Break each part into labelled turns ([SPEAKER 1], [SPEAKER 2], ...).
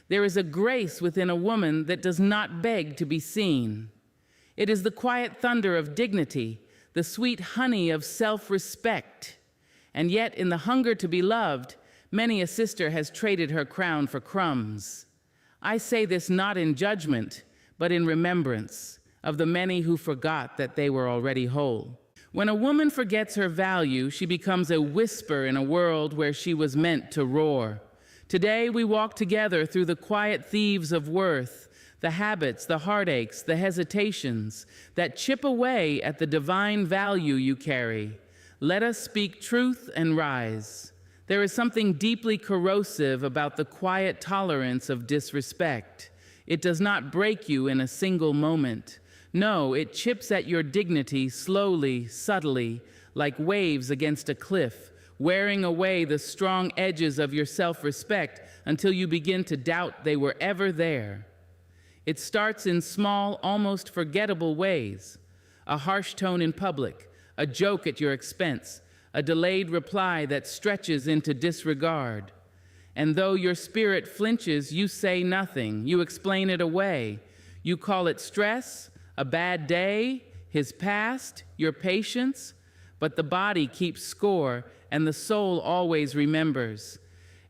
[SPEAKER 1] There is a grace within a woman that does not beg to be seen. It is the quiet thunder of dignity, the sweet honey of self-respect. And yet, in the hunger to be loved, many a sister has traded her crown for crumbs. I say this not in judgment, but in remembrance of the many who forgot that they were already whole. When a woman forgets her value, she becomes a whisper in a world where she was meant to roar. Today, we walk together through the quiet thieves of worth, the habits, the heartaches, the hesitations that chip away at the divine value you carry. Let us speak truth and rise. There is something deeply corrosive about the quiet tolerance of disrespect. It does not break you in a single moment. No, it chips at your dignity slowly, subtly, like waves against a cliff, wearing away the strong edges of your self-respect until you begin to doubt they were ever there. It starts in small, almost forgettable ways. A harsh tone in public, a joke at your expense, a delayed reply that stretches into disregard. And though your spirit flinches, you say nothing. You explain it away. You call it stress, a bad day, his past, your patience. But the body keeps score, and the soul always remembers.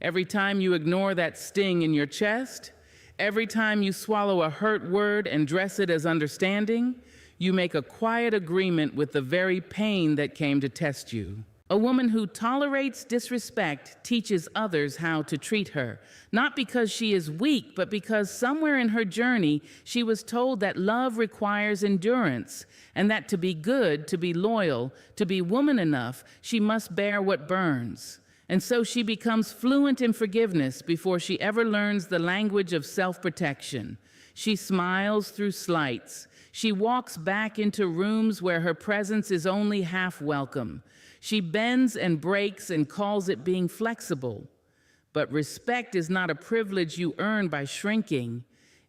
[SPEAKER 1] Every time you ignore that sting in your chest, every time you swallow a hurt word and dress it as understanding, you make a quiet agreement with the very pain that came to test you. A woman who tolerates disrespect teaches others how to treat her, not because she is weak, but because somewhere in her journey she was told that love requires endurance, and that to be good, to be loyal, to be woman enough, she must bear what burns. And so she becomes fluent in forgiveness before she ever learns the language of self-protection. She smiles through slights. She walks back into rooms where her presence is only half welcome. She bends and breaks and calls it being flexible. But respect is not a privilege you earn by shrinking.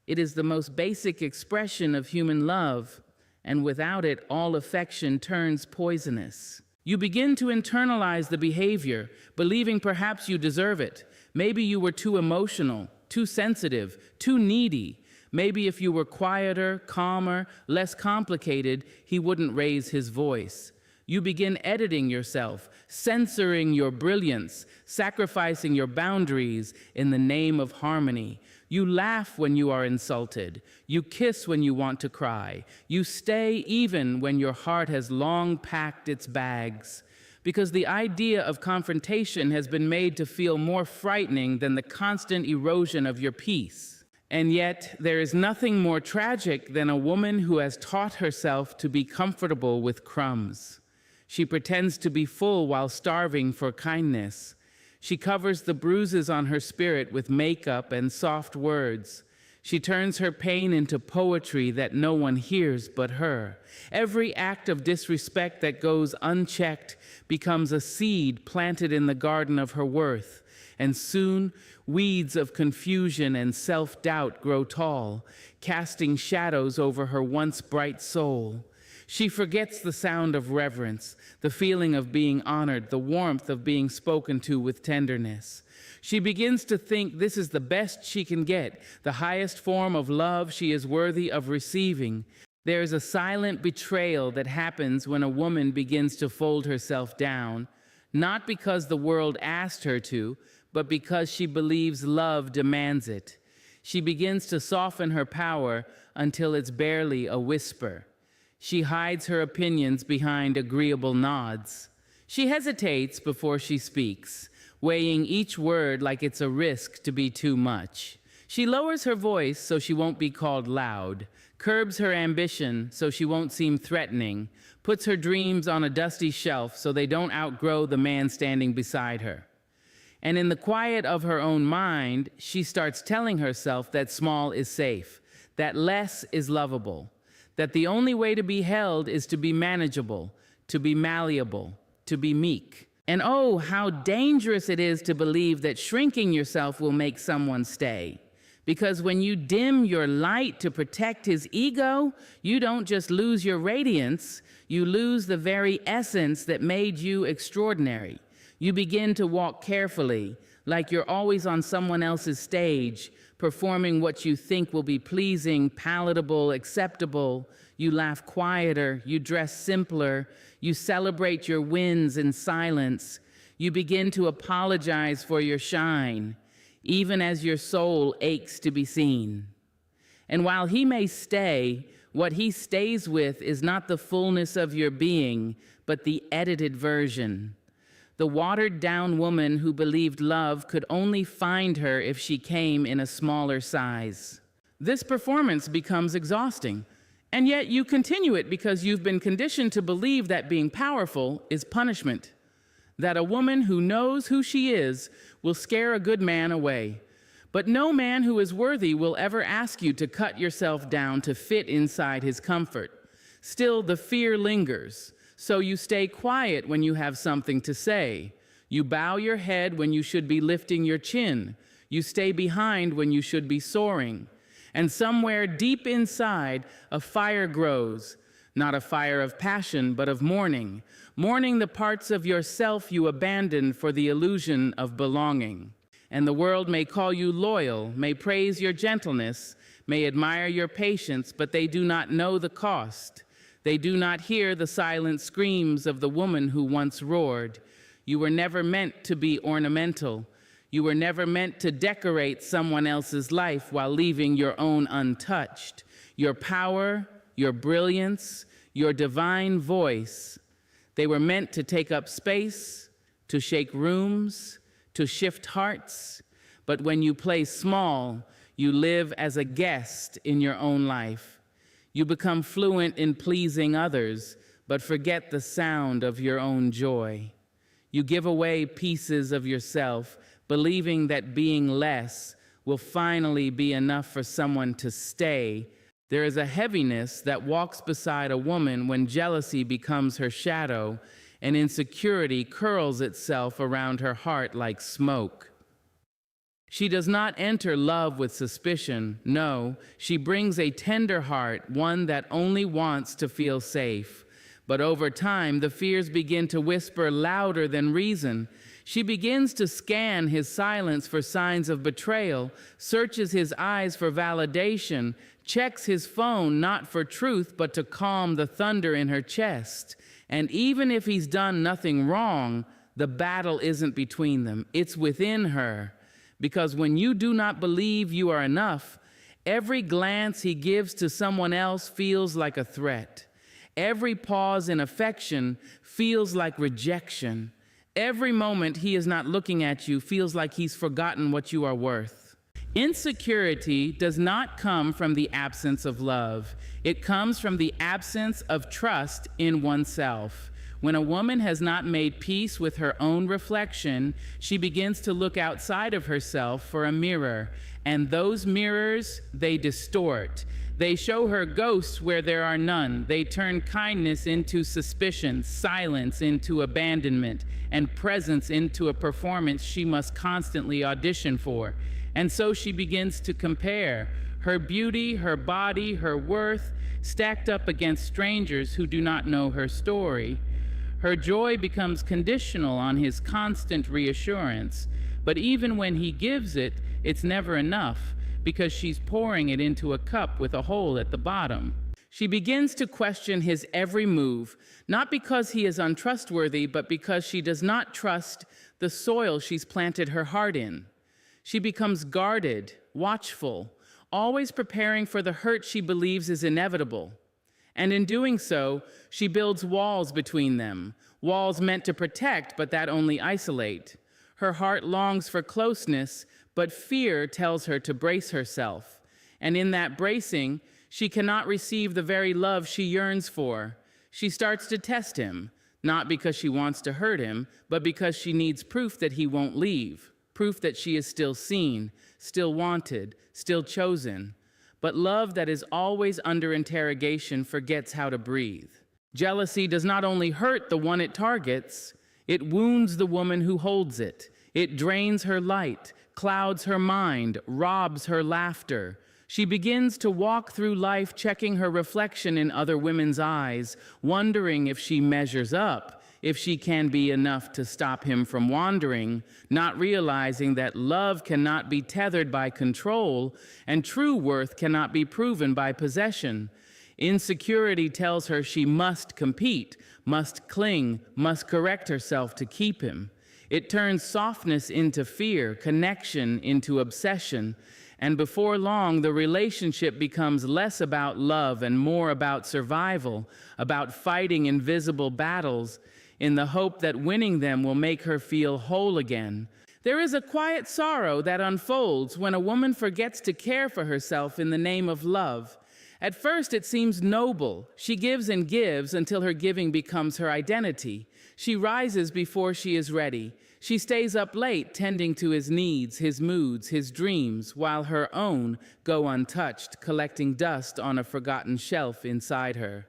[SPEAKER 1] It is the most basic expression of human love, and without it, all affection turns poisonous. You begin to internalize the behavior, believing perhaps you deserve it. Maybe you were too emotional, too sensitive, too needy. Maybe if you were quieter, calmer, less complicated, he wouldn't raise his voice. You begin editing yourself, censoring your brilliance, sacrificing your boundaries in the name of harmony. You laugh when you are insulted. You kiss when you want to cry. You stay even when your heart has long packed its bags. Because the idea of confrontation has been made to feel more frightening than the constant erosion of your peace. And yet, there is nothing more tragic than a woman who has taught herself to be comfortable with crumbs. She pretends to be full while starving for kindness. She covers the bruises on her spirit with makeup and soft words. She turns her pain into poetry that no one hears but her. Every act of disrespect that goes unchecked becomes a seed planted in the garden of her worth. And soon, weeds of confusion and self-doubt grow tall, casting shadows over her once bright soul. She forgets the sound of reverence, the feeling of being honored, the warmth of being spoken to with tenderness. She begins to think this is the best she can get, the highest form of love she is worthy of receiving. There is a silent betrayal that happens when a woman begins to fold herself down, not because the world asked her to, but because she believes love demands it. She begins to soften her power until it's barely a whisper. She hides her opinions behind agreeable nods. She hesitates before she speaks, weighing each word like it's a risk to be too much. She lowers her voice so she won't be called loud, curbs her ambition so she won't seem threatening, puts her dreams on a dusty shelf so they don't outgrow the man standing beside her. And in the quiet of her own mind, she starts telling herself that small is safe, that less is lovable, that the only way to be held is to be manageable, to be malleable, to be meek. And oh, how dangerous it is to believe that shrinking yourself will make someone stay. Because when you dim your light to protect his ego, you don't just lose your radiance, you lose the very essence that made you extraordinary. You begin to walk carefully, like you're always on someone else's stage, performing what you think will be pleasing, palatable, acceptable. You laugh quieter, you dress simpler, you celebrate your wins in silence. You begin to apologize for your shine, even as your soul aches to be seen. And while he may stay, what he stays with is not the fullness of your being, but the edited version. The watered-down woman who believed love could only find her if she came in a smaller size. This performance becomes exhausting, and yet you continue it because you've been conditioned to believe that being powerful is punishment, that a woman who knows who she is will scare a good man away. But no man who is worthy will ever ask you to cut yourself down to fit inside his comfort. Still, the fear lingers, so you stay quiet when you have something to say. You bow your head when you should be lifting your chin. You stay behind when you should be soaring. And somewhere deep inside, a fire grows, not a fire of passion, but of mourning, mourning the parts of yourself you abandoned for the illusion of belonging. And the world may call you loyal, may praise your gentleness, may admire your patience, but they do not know the cost. They do not hear the silent screams of the woman who once roared. You were never meant to be ornamental. You were never meant to decorate someone else's life while leaving your own untouched. Your power, your brilliance, your divine voice, they were meant to take up space, to shake rooms, to shift hearts, but when you play small, you live as a guest in your own life. You become fluent in pleasing others, but forget the sound of your own joy. You give away pieces of yourself, believing that being less will finally be enough for someone to stay. There is a heaviness that walks beside a woman when jealousy becomes her shadow, and insecurity curls itself around her heart like smoke. She does not enter love with suspicion. No, she brings a tender heart, one that only wants to feel safe. But over time, the fears begin to whisper louder than reason. She begins to scan his silence for signs of betrayal, searches his eyes for validation, checks his phone not for truth, but to calm the thunder in her chest. And even if he's done nothing wrong, the battle isn't between them. It's within her. Because when you do not believe you are enough, every glance he gives to someone else feels like a threat. Every pause in affection feels like rejection. Every moment he is not looking at you feels like he's forgotten what you are worth. Insecurity does not come from the absence of love. It comes from the absence of trust in oneself. When a woman has not made peace with her own reflection, she begins to look outside of herself for a mirror. And those mirrors, they distort. They show her ghosts where there are none. They turn kindness into suspicion, silence into abandonment, and presence into a performance she must constantly audition for. And so she begins to compare her beauty, her body, her worth, stacked up against strangers who do not know her story. Her joy becomes conditional on his constant reassurance. But even when he gives it, it's never enough, because she's pouring it into a cup with a hole at the bottom. She begins to question his every move, not because he is untrustworthy, but because she does not trust the soil she's planted her heart in. She becomes guarded, watchful, always preparing for the hurt she believes is inevitable. And in doing so, she builds walls between them, walls meant to protect, but that only isolate. Her heart longs for closeness, but fear tells her to brace herself. And in that bracing, she cannot receive the very love she yearns for. She starts to test him, not because she wants to hurt him, but because she needs proof that he won't leave, proof that she is still seen, still wanted, still chosen. But love that is always under interrogation forgets how to breathe. Jealousy does not only hurt the one it targets, it wounds the woman who holds it. It drains her light, clouds her mind, robs her laughter. She begins to walk through life checking her reflection in other women's eyes, wondering if she measures up, if she can be enough to stop him from wandering, not realizing that love cannot be tethered by control and true worth cannot be proven by possession. Insecurity tells her she must compete, must cling, must correct herself to keep him. It turns softness into fear, connection into obsession, and before long, the relationship becomes less about love and more about survival, about fighting invisible battles in the hope that winning them will make her feel whole again. There is a quiet sorrow that unfolds when a woman forgets to care for herself in the name of love. At first, it seems noble. She gives and gives until her giving becomes her identity. She rises before she is ready. She stays up late tending to his needs, his moods, his dreams, while her own go untouched, collecting dust on a forgotten shelf inside her.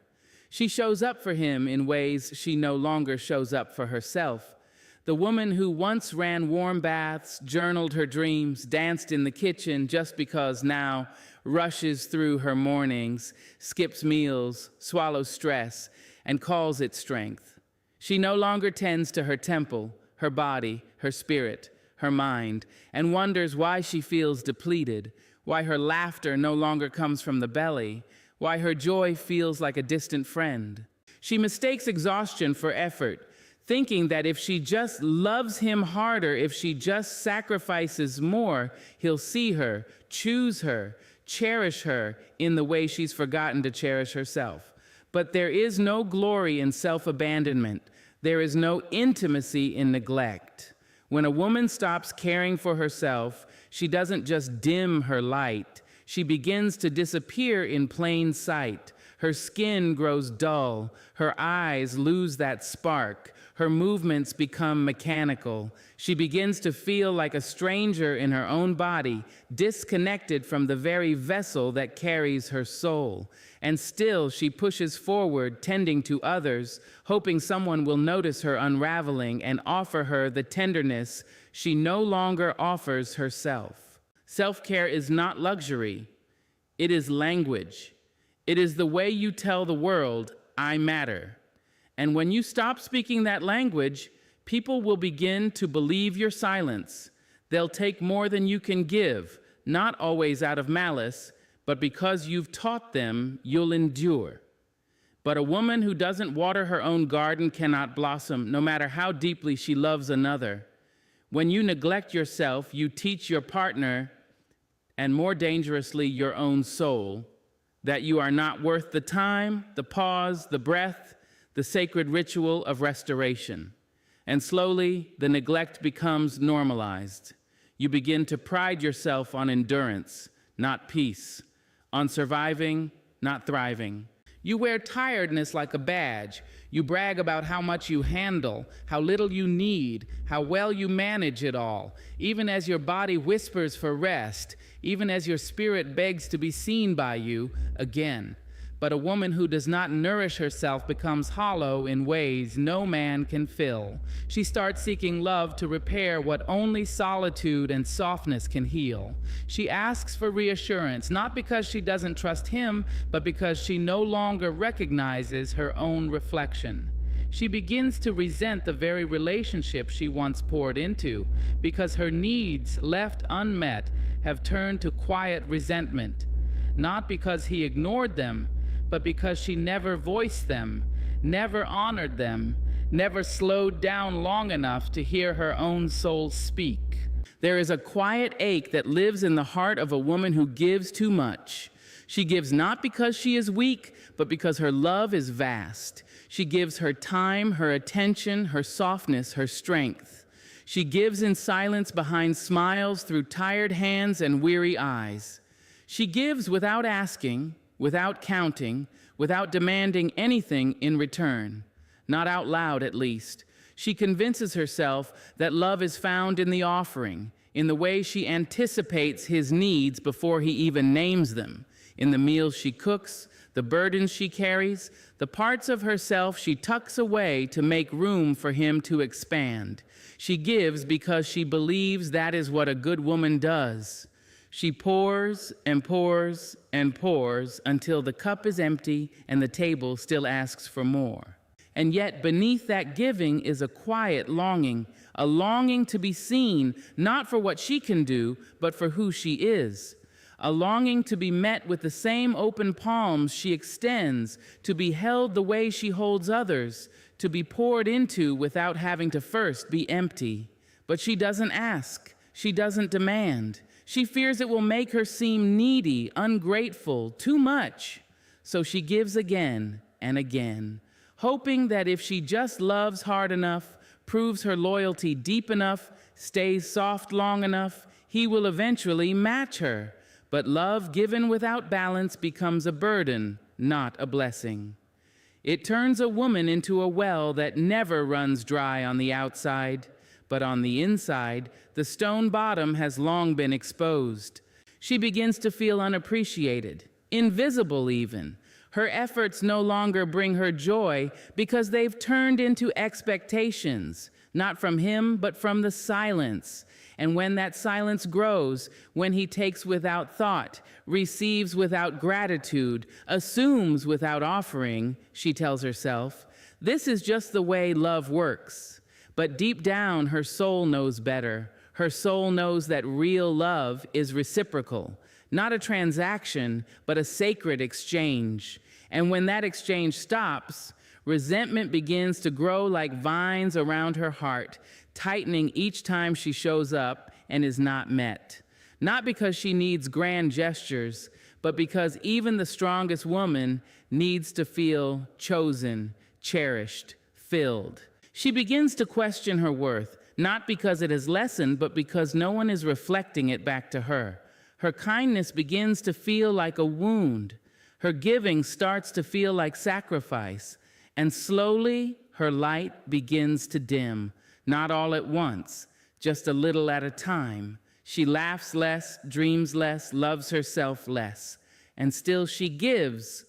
[SPEAKER 1] She shows up for him in ways she no longer shows up for herself. The woman who once ran warm baths, journaled her dreams, danced in the kitchen just because now, rushes through her mornings, skips meals, swallows stress, and calls it strength. She no longer tends to her temple, her body, her spirit, her mind, and wonders why she feels depleted, why her laughter no longer comes from the belly, why her joy feels like a distant friend. She mistakes exhaustion for effort, thinking that if she just loves him harder, if she just sacrifices more, he'll see her, choose her, cherish her in the way she's forgotten to cherish herself. But there is no glory in self-abandonment. There is no intimacy in neglect. When a woman stops caring for herself, she doesn't just dim her light. She begins to disappear in plain sight. Her skin grows dull. Her eyes lose that spark. Her movements become mechanical. She begins to feel like a stranger in her own body, disconnected from the very vessel that carries her soul. And still she pushes forward, tending to others, hoping someone will notice her unraveling and offer her the tenderness she no longer offers herself. Self-care is not luxury. It is language. It is the way you tell the world, I matter. And when you stop speaking that language, people will begin to believe your silence. They'll take more than you can give, not always out of malice, but because you've taught them, you'll endure. But a woman who doesn't water her own garden cannot blossom, no matter how deeply she loves another. When you neglect yourself, you teach your partner, and more dangerously, your own soul, that you are not worth the time, the pause, the breath, the sacred ritual of restoration. And slowly, the neglect becomes normalized. You begin to pride yourself on endurance, not peace, on surviving, not thriving. You wear tiredness like a badge. You brag about how much you handle, how little you need, how well you manage it all, even as your body whispers for rest, even as your spirit begs to be seen by you again. But a woman who does not nourish herself becomes hollow in ways no man can fill. She starts seeking love to repair what only solitude and softness can heal. She asks for reassurance, not because she doesn't trust him, but because she no longer recognizes her own reflection. She begins to resent the very relationship she once poured into, because her needs, left unmet, have turned to quiet resentment, not because he ignored them, but because she never voiced them, never honored them, never slowed down long enough to hear her own soul speak. There is a quiet ache that lives in the heart of a woman who gives too much. She gives not because she is weak, but because her love is vast. She gives her time, her attention, her softness, her strength. She gives in silence behind smiles, through tired hands and weary eyes. She gives without asking, without counting, without demanding anything in return, not out loud at least. She convinces herself that love is found in the offering, in the way she anticipates his needs before he even names them, in the meals she cooks, the burdens she carries, the parts of herself she tucks away to make room for him to expand. She gives because she believes that is what a good woman does. She pours and pours and pours until the cup is empty and the table still asks for more. And yet beneath that giving is a quiet longing, a longing to be seen, not for what she can do, but for who she is. A longing to be met with the same open palms she extends, to be held the way she holds others, to be poured into without having to first be empty. But she doesn't ask. She doesn't demand. She fears it will make her seem needy, ungrateful, too much. So she gives again and again, hoping that if she just loves hard enough, proves her loyalty deep enough, stays soft long enough, he will eventually match her. But love given without balance becomes a burden, not a blessing. It turns a woman into a well that never runs dry on the outside, but on the inside, the stone bottom has long been exposed. She begins to feel unappreciated, invisible even. Her efforts no longer bring her joy because they've turned into expectations, not from him, but from the silence. And when that silence grows, when he takes without thought, receives without gratitude, assumes without offering, she tells herself, this is just the way love works. But deep down, her soul knows better. Her soul knows that real love is reciprocal, not a transaction, but a sacred exchange. And when that exchange stops, resentment begins to grow like vines around her heart, tightening each time she shows up and is not met. Not because she needs grand gestures, but because even the strongest woman needs to feel chosen, cherished, filled. She begins to question her worth, not because it has lessened, but because no one is reflecting it back to her. Her kindness begins to feel like a wound. Her giving starts to feel like sacrifice. And slowly, her light begins to dim, not all at once, just a little at a time. She laughs less, dreams less, loves herself less. And still she gives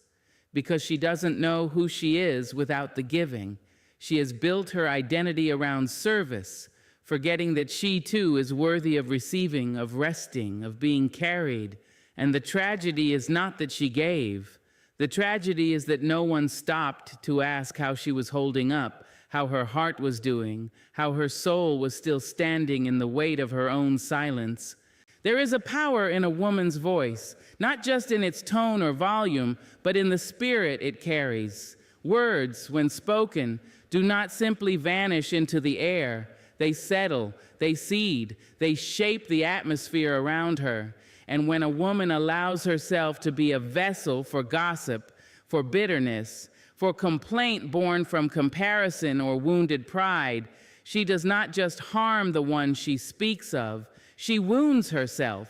[SPEAKER 1] because she doesn't know who she is without the giving. She has built her identity around service, forgetting that she too is worthy of receiving, of resting, of being carried. And the tragedy is not that she gave. The tragedy is that no one stopped to ask how she was holding up, how her heart was doing, how her soul was still standing in the weight of her own silence. There is a power in a woman's voice, not just in its tone or volume, but in the spirit it carries. Words, when spoken, do not simply vanish into the air. They settle, they seed, they shape the atmosphere around her. And when a woman allows herself to be a vessel for gossip, for bitterness, for complaint born from comparison or wounded pride, she does not just harm the one she speaks of, she wounds herself.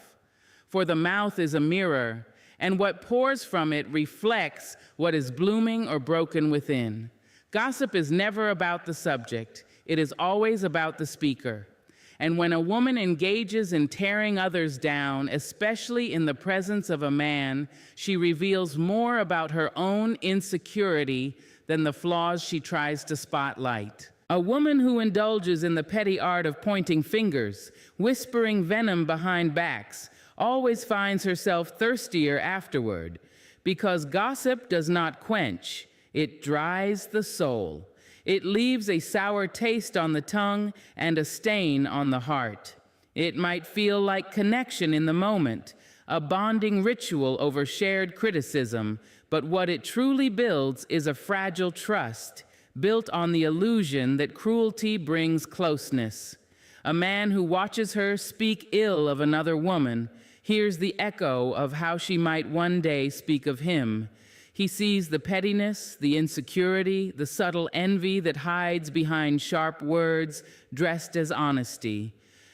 [SPEAKER 1] For the mouth is a mirror, and what pours from it reflects what is blooming or broken within. Gossip is never about the subject, it is always about the speaker. And when a woman engages in tearing others down, especially in the presence of a man, she reveals more about her own insecurity than the flaws she tries to spotlight. A woman who indulges in the petty art of pointing fingers, whispering venom behind backs, always finds herself thirstier afterward, because gossip does not quench, it dries the soul. It leaves a sour taste on the tongue and a stain on the heart. It might feel like connection in the moment, a bonding ritual over shared criticism, but what it truly builds is a fragile trust, built on the illusion that cruelty brings closeness. A man who watches her speak ill of another woman hears the echo of how she might one day speak of him. He sees the pettiness, the insecurity, the subtle envy that hides behind sharp words dressed as honesty.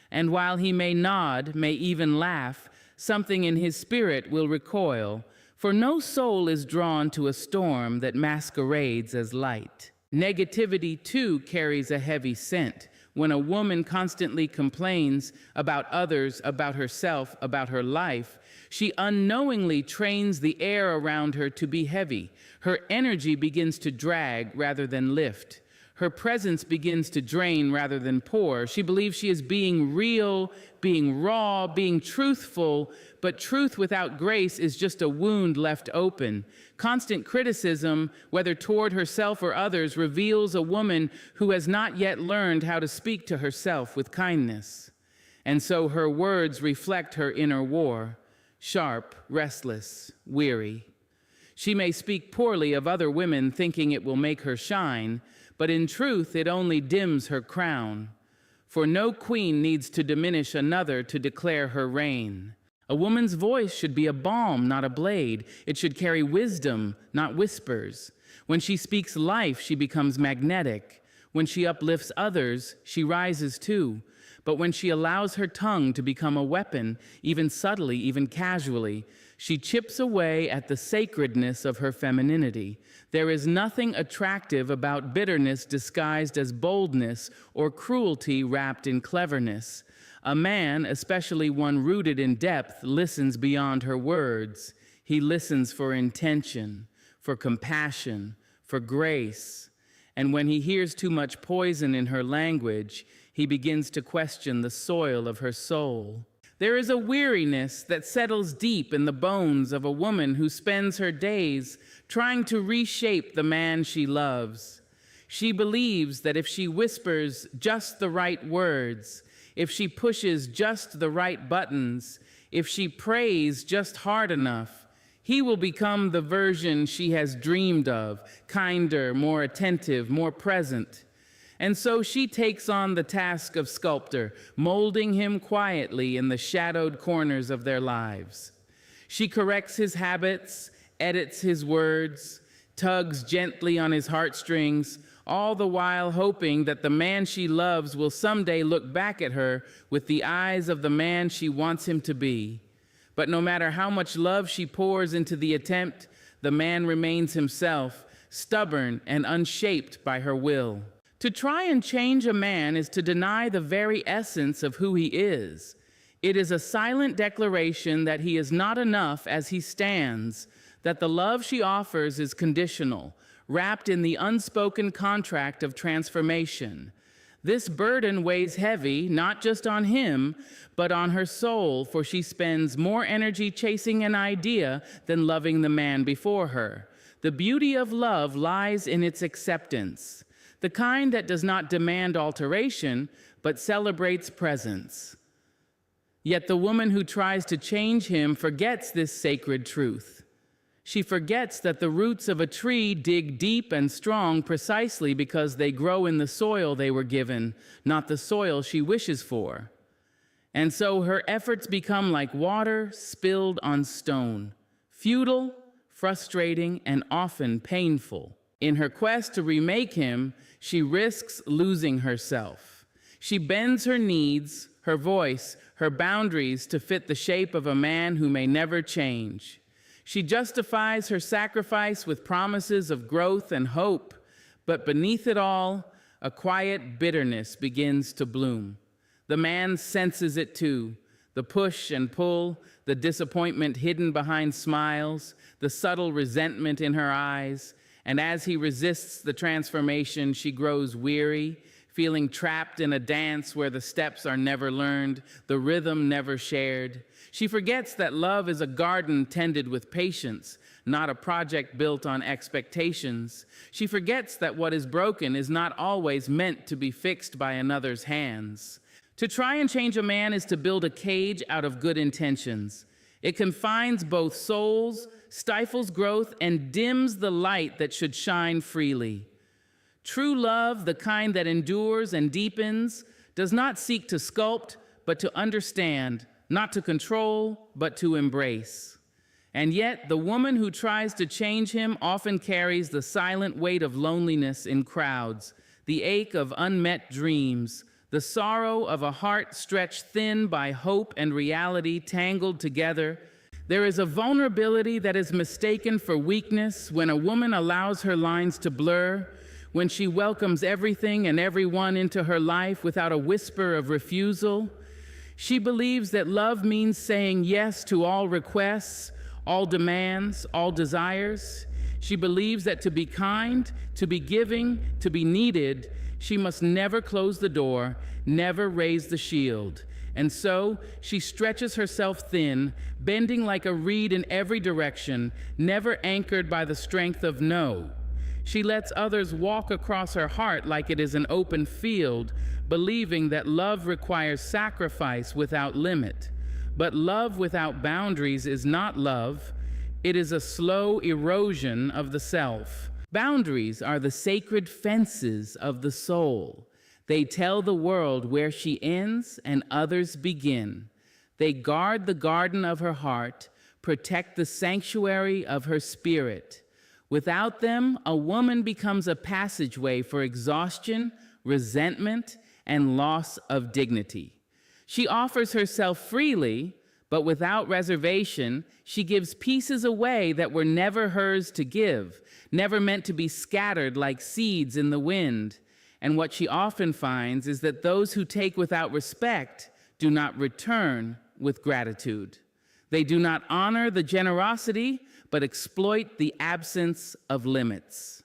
[SPEAKER 1] And while he may nod, may even laugh, something in his spirit will recoil, for no soul is drawn to a storm that masquerades as light. Negativity, too, carries a heavy scent. When a woman constantly complains about others, about herself, about her life, she unknowingly trains the air around her to be heavy. Her energy begins to drag rather than lift. Her presence begins to drain rather than pour. She believes she is being real, being raw, being truthful, but truth without grace is just a wound left open. Constant criticism, whether toward herself or others, reveals a woman who has not yet learned how to speak to herself with kindness. And so her words reflect her inner war, sharp, restless, weary. She may speak poorly of other women, thinking it will make her shine, but in truth it only dims her crown. For no queen needs to diminish another to declare her reign. A woman's voice should be a balm, not a blade. It should carry wisdom, not whispers. When she speaks life, she becomes magnetic. When she uplifts others, she rises too. But when she allows her tongue to become a weapon, even subtly, even casually, she chips away at the sacredness of her femininity. There is nothing attractive about bitterness disguised as boldness or cruelty wrapped in cleverness. A man, especially one rooted in depth, listens beyond her words. He listens for intention, for compassion, for grace. And when he hears too much poison in her language, he begins to question the soil of her soul. There is a weariness that settles deep in the bones of a woman who spends her days trying to reshape the man she loves. She believes that if she whispers just the right words, if she pushes just the right buttons, if she prays just hard enough, he will become the version she has dreamed of, kinder, more attentive, more present. And so she takes on the task of sculptor, molding him quietly in the shadowed corners of their lives. She corrects his habits, edits his words, tugs gently on his heartstrings, all the while hoping that the man she loves will someday look back at her with the eyes of the man she wants him to be. But no matter how much love she pours into the attempt, the man remains himself, stubborn and unshaped by her will. To try and change a man is to deny the very essence of who he is. It is a silent declaration that he is not enough as he stands, that the love she offers is conditional, wrapped in the unspoken contract of transformation. This burden weighs heavy, not just on him, but on her soul, for she spends more energy chasing an idea than loving the man before her. The beauty of love lies in its acceptance, the kind that does not demand alteration, but celebrates presence. Yet the woman who tries to change him forgets this sacred truth. She forgets that the roots of a tree dig deep and strong precisely because they grow in the soil they were given, not the soil she wishes for. And so her efforts become like water spilled on stone, futile, frustrating, and often painful. In her quest to remake him, she risks losing herself. She bends her needs, her voice, her boundaries to fit the shape of a man who may never change. She justifies her sacrifice with promises of growth and hope, but beneath it all, a quiet bitterness begins to bloom. The man senses it too, the push and pull, the disappointment hidden behind smiles, the subtle resentment in her eyes. And as he resists the transformation, she grows weary, feeling trapped in a dance where the steps are never learned, the rhythm never shared. She forgets that love is a garden tended with patience, not a project built on expectations. She forgets that what is broken is not always meant to be fixed by another's hands. To try and change a man is to build a cage out of good intentions. It confines both souls, stifles growth, and dims the light that should shine freely. True love, the kind that endures and deepens, does not seek to sculpt, but to understand, not to control, but to embrace. And yet, the woman who tries to change him often carries the silent weight of loneliness in crowds, the ache of unmet dreams, the sorrow of a heart stretched thin by hope and reality tangled together. There is a vulnerability that is mistaken for weakness when a woman allows her lines to blur, when she welcomes everything and everyone into her life without a whisper of refusal. She believes that love means saying yes to all requests, all demands, all desires. She believes that to be kind, to be giving, to be needed, she must never close the door, never raise the shield. And so she stretches herself thin, bending like a reed in every direction, never anchored by the strength of no. She lets others walk across her heart like it is an open field, believing that love requires sacrifice without limit. But love without boundaries is not love. It is a slow erosion of the self. Boundaries are the sacred fences of the soul. They tell the world where she ends and others begin. They guard the garden of her heart, protect the sanctuary of her spirit. Without them, a woman becomes a passageway for exhaustion, resentment, and loss of dignity. She offers herself freely, but without reservation. She gives pieces away that were never hers to give, never meant to be scattered like seeds in the wind. And what she often finds is that those who take without respect do not return with gratitude. They do not honor the generosity, but exploit the absence of limits.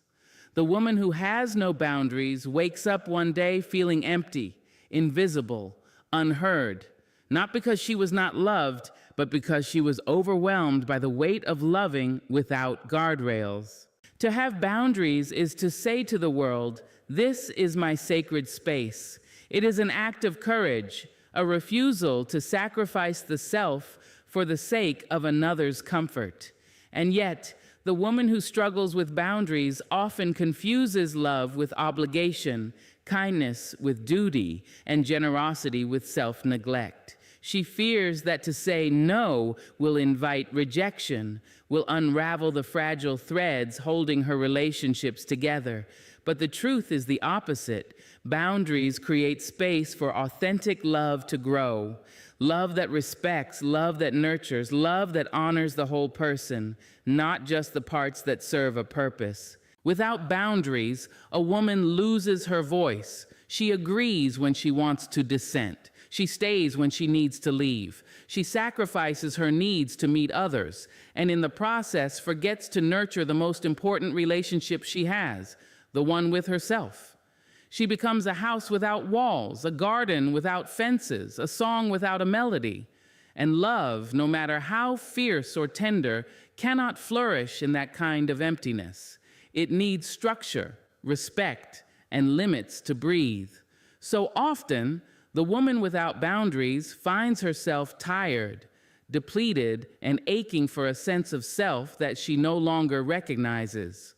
[SPEAKER 1] The woman who has no boundaries wakes up one day feeling empty, invisible, unheard, not because she was not loved, but because she was overwhelmed by the weight of loving without guardrails. To have boundaries is to say to the world, "This is my sacred space." It is an act of courage, a refusal to sacrifice the self for the sake of another's comfort. And yet, the woman who struggles with boundaries often confuses love with obligation, kindness with duty, and generosity with self-neglect. She fears that to say no will invite rejection, will unravel the fragile threads holding her relationships together. But the truth is the opposite. Boundaries create space for authentic love to grow. Love that respects, love that nurtures, love that honors the whole person, not just the parts that serve a purpose. Without boundaries, a woman loses her voice. She agrees when she wants to dissent. She stays when she needs to leave. She sacrifices her needs to meet others, and in the process forgets to nurture the most important relationship she has, the one with herself. She becomes a house without walls, a garden without fences, a song without a melody. And love, no matter how fierce or tender, cannot flourish in that kind of emptiness. It needs structure, respect, and limits to breathe. So often, the woman without boundaries finds herself tired, depleted, and aching for a sense of self that she no longer recognizes.